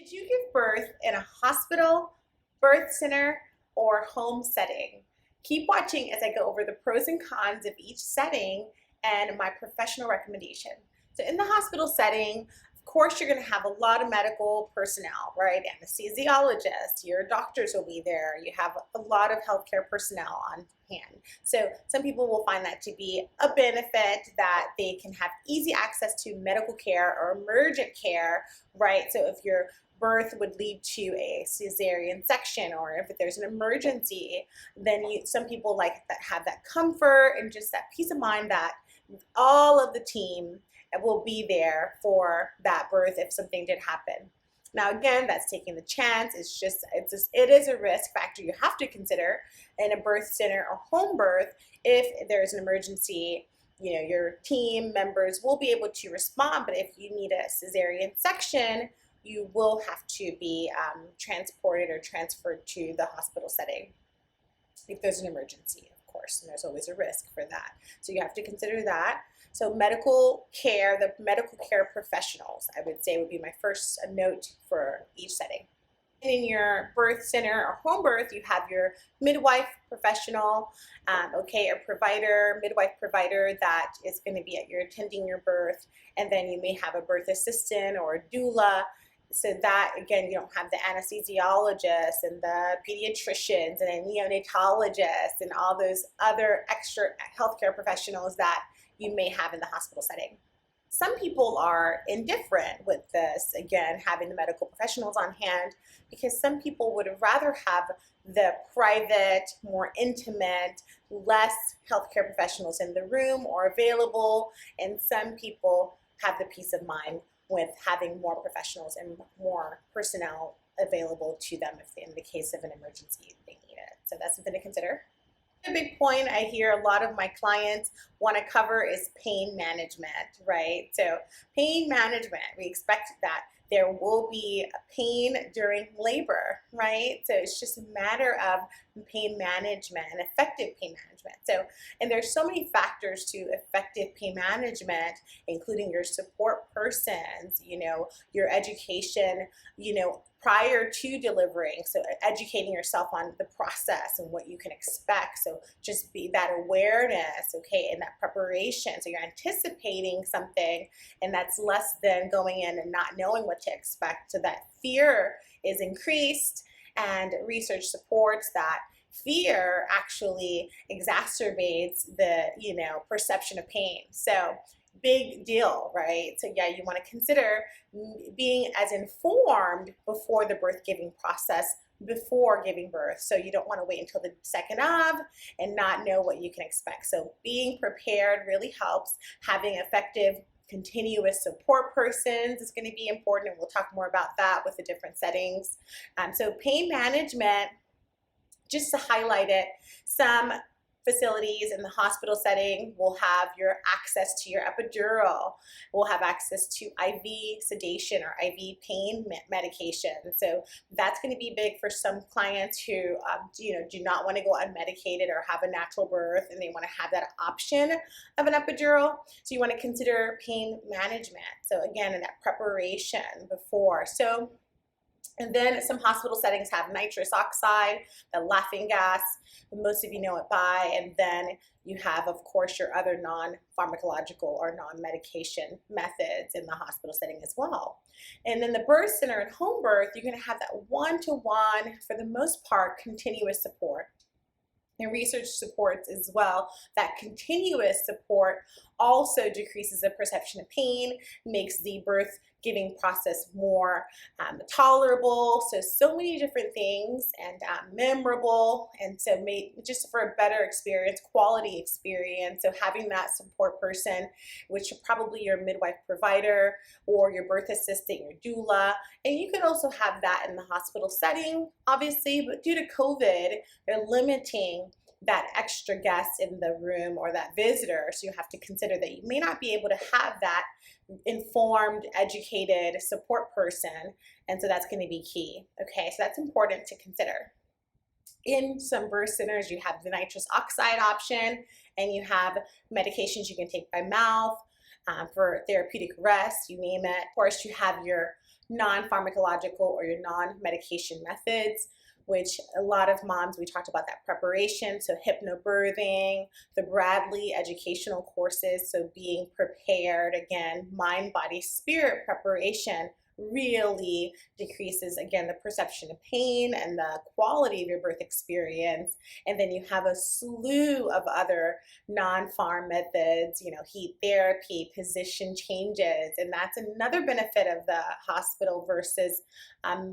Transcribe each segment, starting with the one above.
Did you give birth in a hospital, birth center, or home setting? Keep watching as I go over the pros and cons of each setting and my professional recommendation. So in the hospital setting, of course, you're going to have a lot of medical personnel, right? Anesthesiologists, your doctors will be there. You have a lot of healthcare personnel on hand. So some people will find that to be a benefit, that they can have easy access to medical care or emergent care, right? So if your birth would lead to a cesarean section, or if there's an emergency, then some people like that, have that comfort and just that peace of mind that all of the team will be there for that birth if something did happen. Now again, that's taking the chance. It is a risk factor you have to consider in a birth center or home birth. If there's an emergency, your team members will be able to respond, but if you need a cesarean section, you will have to be transported or transferred to the hospital setting if there's an emergency, of course, and there's always a risk for that. So you have to consider that. So medical care, the medical care professionals, I would say, would be my first note for each setting. And in your birth center or home birth, you have your midwife professional, or provider, midwife provider that is going to be attending your birth, and then you may have a birth assistant or a doula. So that, again, you don't have the anesthesiologists and the pediatricians and the neonatologists and all those other extra healthcare professionals that you may have in the hospital setting. Some people are indifferent with this, again, having the medical professionals on hand, because some people would rather have the private, more intimate, less healthcare professionals in the room or available, and some people have the peace of mind with having more professionals and more personnel available to them if in the case of an emergency they need it. So that's something to consider. A big point I hear a lot of my clients want to cover is pain management, right? So pain management, we expect that there will be pain during labor, right? So it's just a matter of pain management and effective pain management. So, and there's so many factors to effective pain management, including your support persons, your education, prior to delivering. So educating yourself on the process and what you can expect. So just be that awareness, okay, and that preparation. So you're anticipating something, and that's less than going in and not knowing what to expect. So that fear is increased, and research supports that fear actually exacerbates the, perception of pain. So big deal, right? So yeah, you want to consider being as informed before the birth giving process, before giving birth. So you don't want to wait until the second of and not know what you can expect. So being prepared really helps. Having effective continuous support persons is going to be important, and we'll talk more about that with the different settings. So pain management, just to highlight it, some facilities in the hospital setting will have your access to your epidural, will have access to IV sedation or IV pain medication. So that's going to be big for some clients who do not want to go unmedicated or have a natural birth, and they want to have that option of an epidural. So you want to consider pain management. So again, in that preparation before. And then some hospital settings have nitrous oxide, the laughing gas, most of you know it by, and then you have, of course, your other non-pharmacological or non-medication methods in the hospital setting as well. And then the birth center and home birth, you're going to have that one-to-one, for the most part, continuous support. And research supports as well that continuous support also decreases the perception of pain, makes the birth giving process more tolerable. So many different things, and memorable, and so just for a better experience, quality experience. So having that support person, which are probably your midwife provider or your birth assistant, your doula, and you could also have that in the hospital setting, obviously, but due to COVID, they're limiting that extra guest in the room or that visitor. So you have to consider that you may not be able to have that informed, educated support person. And so that's going to be key. Okay, so that's important to consider. In some birth centers, you have the nitrous oxide option, and you have medications you can take by mouth for therapeutic rest, you name it. Of course, you have your non-pharmacological or your non-medication methods, which a lot of moms, we talked about that preparation, so hypnobirthing, the Bradley educational courses, so being prepared, again, mind, body, spirit preparation really decreases, again, the perception of pain and the quality of your birth experience. And then you have a slew of other non-pharm methods, heat therapy, position changes, and that's another benefit of the hospital versus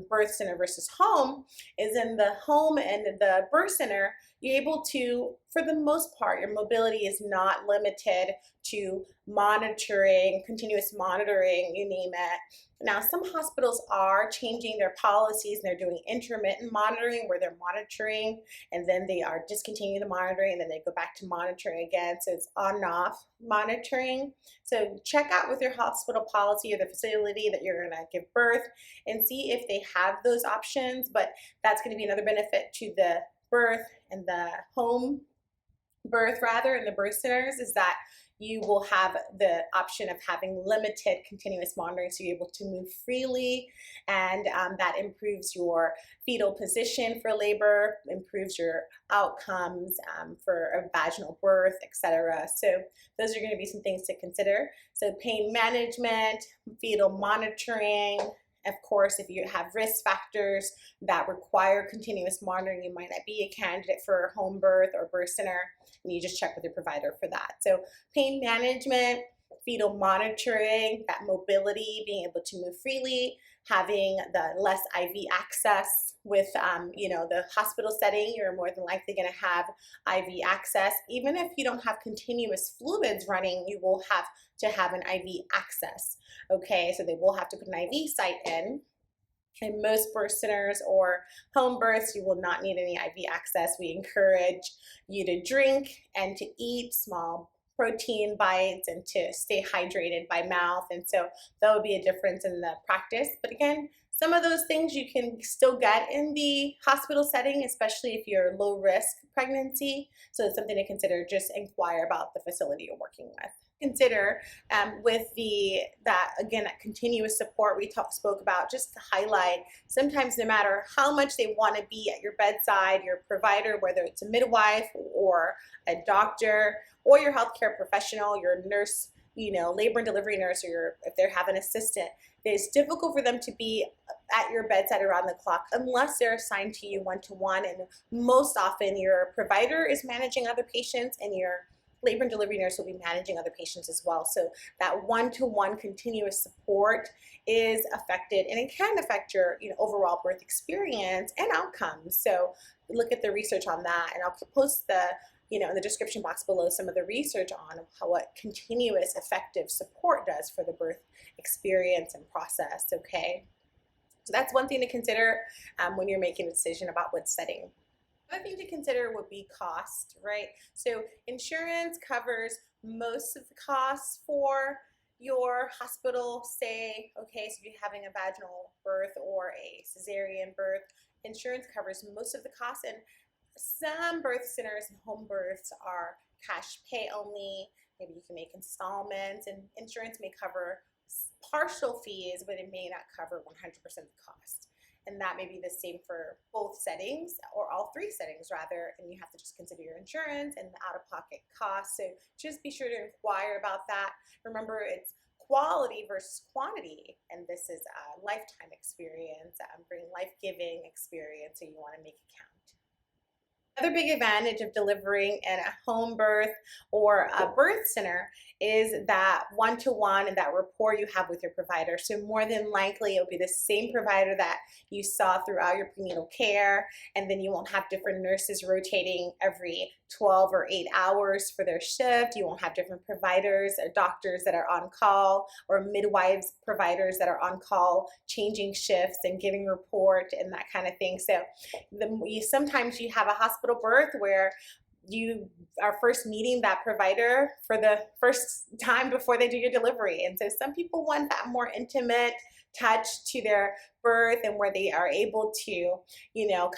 birth center versus home, is in the home and the birth center, you're able to, for the most part, your mobility is not limited to monitoring, continuous monitoring, you name it. Now, some hospitals are changing their policies and they're doing intermittent monitoring where they're monitoring and then they are discontinuing the monitoring and then they go back to monitoring again. So it's on and off monitoring. So check out with your hospital policy or the facility that you're going to give birth and see if they have those options. But that's going to be another benefit to the birth and the home birth, rather, in the birth centers, is that you will have the option of having limited continuous monitoring, so you're able to move freely, and that improves your fetal position for labor, improves your outcomes for a vaginal birth, etc. So those are going to be some things to consider. So pain management, fetal monitoring. Of course, if you have risk factors that require continuous monitoring, you might not be a candidate for home birth or birth center, and you just check with your provider for that. So pain management, fetal monitoring, that mobility, being able to move freely, having the less IV access with, the hospital setting, you're more than likely going to have IV access. Even if you don't have continuous fluids running, you will have to have an IV access. Okay, so they will have to put an IV site in. In most birth centers or home births, you will not need any IV access. We encourage you to drink and to eat small protein bites and to stay hydrated by mouth. And so that would be a difference in the practice. But again, some of those things you can still get in the hospital setting, especially if you're low risk pregnancy. So it's something to consider. Just inquire about the facility you're working with. Consider with that continuous support we spoke about, just to highlight, sometimes no matter how much they want to be at your bedside, your provider, whether it's a midwife or a doctor or your healthcare professional, your nurse, labor and delivery nurse, or if they have an assistant, it's difficult for them to be at your bedside around the clock unless they're assigned to you one-to-one. And most often your provider is managing other patients and your labor and delivery nurse will be managing other patients as well. So that one-to-one continuous support is affected, and it can affect your overall birth experience and outcomes. So look at the research on that, and I'll post in the description box below some of the research on what continuous effective support does for the birth experience and process. Okay, so that's one thing to consider when you're making a decision about what setting. Another thing to consider would be cost, right? So insurance covers most of the costs for your hospital stay. Okay, so if you're having a vaginal birth or a cesarean birth, insurance covers most of the costs, and some birth centers and home births are cash pay only. Maybe you can make installments, and insurance may cover partial fees, but it may not cover 100% of the cost. And that may be the same for both settings, or all three settings rather, and you have to just consider your insurance and the out-of-pocket costs. So just be sure to inquire about that. Remember, it's quality versus quantity, and this is a lifetime experience, bring life-giving experience, so you want to make it count. Another big advantage of delivering in a home birth or a birth center is that one-to-one and that rapport you have with your provider. So more than likely it'll be the same provider that you saw throughout your prenatal care, and then you won't have different nurses rotating every 12 or 8 hours for their shift. You won't have different providers or doctors that are on call, or midwives providers that are on call changing shifts and giving report and that kind of thing. So sometimes you have a hospital birth where you are first meeting that provider for the first time before they do your delivery. And so some people want that more intimate touch to their birth and where they are able to,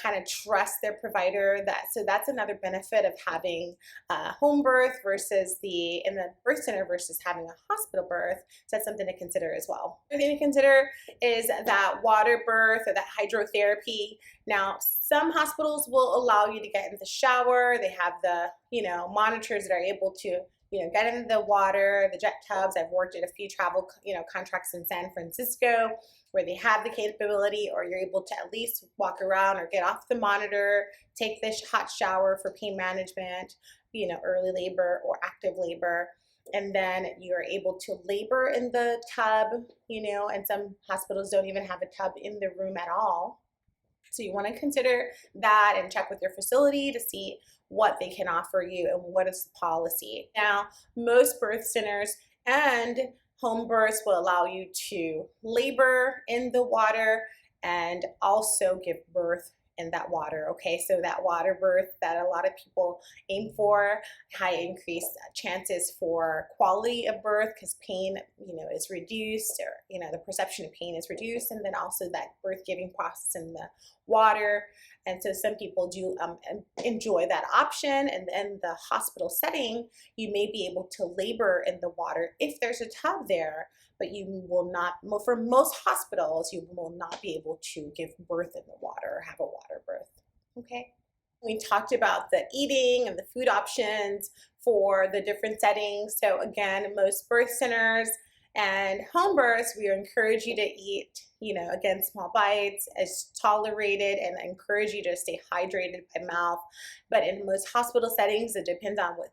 kind of trust their provider. So that's another benefit of having a home birth versus in the birth center versus having a hospital birth. So that's something to consider as well. Another thing to consider is that water birth or that hydrotherapy. Now, some hospitals will allow you to get in the shower. They have the, monitors that are able to get into the water, the jet tubs. I've worked at a few travel, contracts in San Francisco where they have the capability, or you're able to at least walk around or get off the monitor, take this hot shower for pain management, early labor or active labor. And then you're able to labor in the tub, and some hospitals don't even have a tub in the room at all. So you want to consider that and check with your facility to see what they can offer you and what is the policy. Now, most birth centers and home births will allow you to labor in the water and also give birth in that water. Okay, so that water birth that a lot of people aim for, high increased chances for quality of birth because pain, is reduced, or the perception of pain is reduced, and then also that birth giving process in the water. And so some people do enjoy that option. And in the hospital setting, you may be able to labor in the water if there's a tub there, but you will not, for most hospitals, you will not be able to give birth in the water or have a water birth. Okay. We talked about the eating and the food options for the different settings. So again, most birth centers and home births, we encourage you to eat, again, small bites as tolerated, and encourage you to stay hydrated by mouth. But in most hospital settings, it depends on what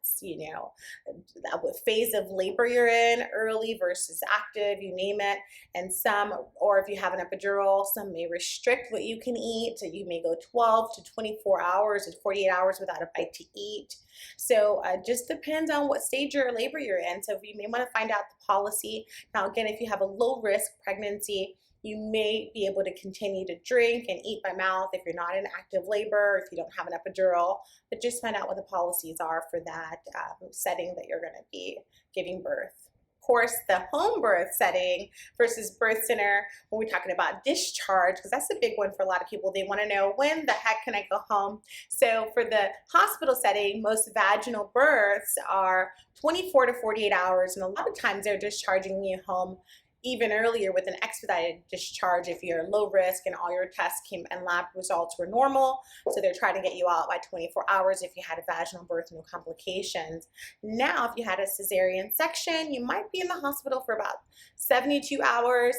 phase of labor you're in, early versus active, you name it. And or if you have an epidural, some may restrict what you can eat. So you may go 12 to 24 hours and 48 hours without a bite to eat. So it just depends on what stage of labor you're in. So you may want to find out the policy. Now, again, if you have a low risk pregnancy, you may be able to continue to drink and eat by mouth if you're not in active labor, if you don't have an epidural, but just find out what the policies are for that setting that you're going to be giving birth. Of course, the home birth setting versus birth center, when we're talking about discharge, because that's a big one for a lot of people. They want to know, when the heck can I go home? So for the hospital setting, most vaginal births are 24 to 48 hours, and a lot of times they're discharging you home even earlier with an expedited discharge if you're low risk and all your tests and lab results were normal. So they're trying to get you out by 24 hours if you had a vaginal birth, no complications. Now, if you had a cesarean section, you might be in the hospital for about 72 hours.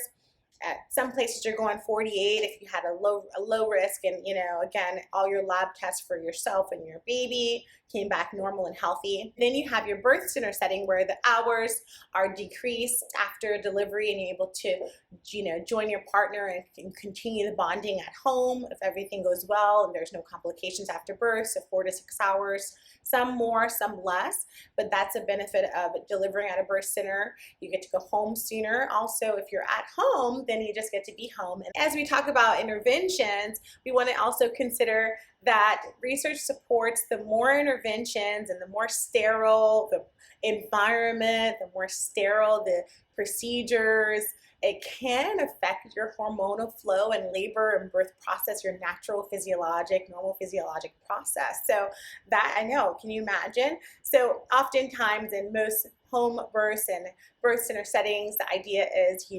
At some places you're going 48 if you had a low risk, and again, all your lab tests for yourself and your baby came back normal and healthy. Then you have your birth center setting where the hours are decreased after delivery, and you're able to join your partner and continue the bonding at home if everything goes well and there's no complications after birth. So 4 to 6 hours, some more, some less, but that's a benefit of delivering at a birth center. You get to go home sooner. Also, if you're at home, then you just get to be home. And as we talk about interventions, we want to also consider that research supports the more interventions and the more sterile the environment, the more sterile the procedures, it can affect your hormonal flow and labor and birth process, your normal physiologic process. So that, I know, can you imagine? So oftentimes in most home births and birth center settings, the idea is,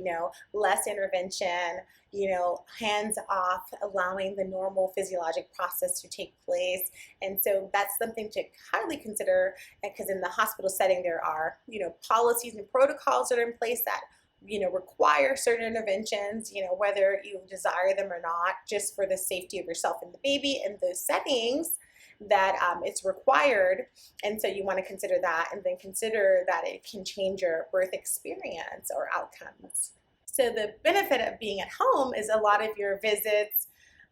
less intervention, hands off, allowing the normal physiologic process to take place. And so that's something to highly consider, because in the hospital setting, there are, policies and protocols that are in place that require certain interventions, whether you desire them or not, just for the safety of yourself and the baby in those settings that it's required. And so you want to consider that, and then consider that it can change your birth experience or outcomes. So the benefit of being at home is a lot of your visits,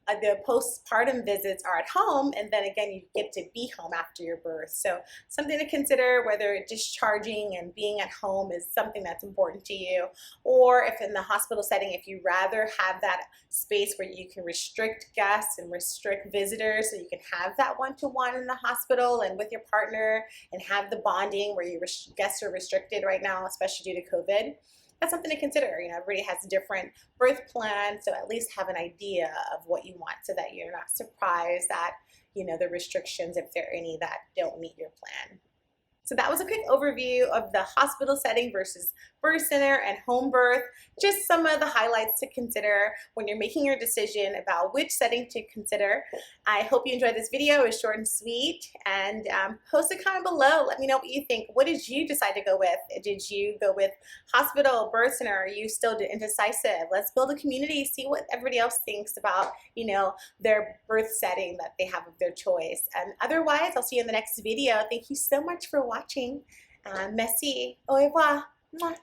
the postpartum visits are at home, and then again, you get to be home after your birth. So something to consider, whether discharging and being at home is something that's important to you, or if in the hospital setting, if you rather have that space where you can restrict guests and restrict visitors, so you can have that one-to-one in the hospital and with your partner and have the bonding where your guests are restricted right now, especially due to COVID. that's something to consider. You know, everybody has a different birth plan, so at least have an idea of what you want so that you're not surprised at, you know, the restrictions, if there are any, that don't meet your plan. So that was a quick overview of the hospital setting versus birth center and home birth. Just some of the highlights to consider when you're making your decision about which setting to consider. I hope you enjoyed this video. It was short and sweet. And post a comment below. Let me know what you think. What did you decide to go with? Did you go with hospital, birth center? Are you still indecisive? Let's build a community. See what everybody else thinks about, you know, their birth setting that they have of their choice. And otherwise, I'll see you in the next video. Thank you so much for watching. Merci. Au revoir. Mwah.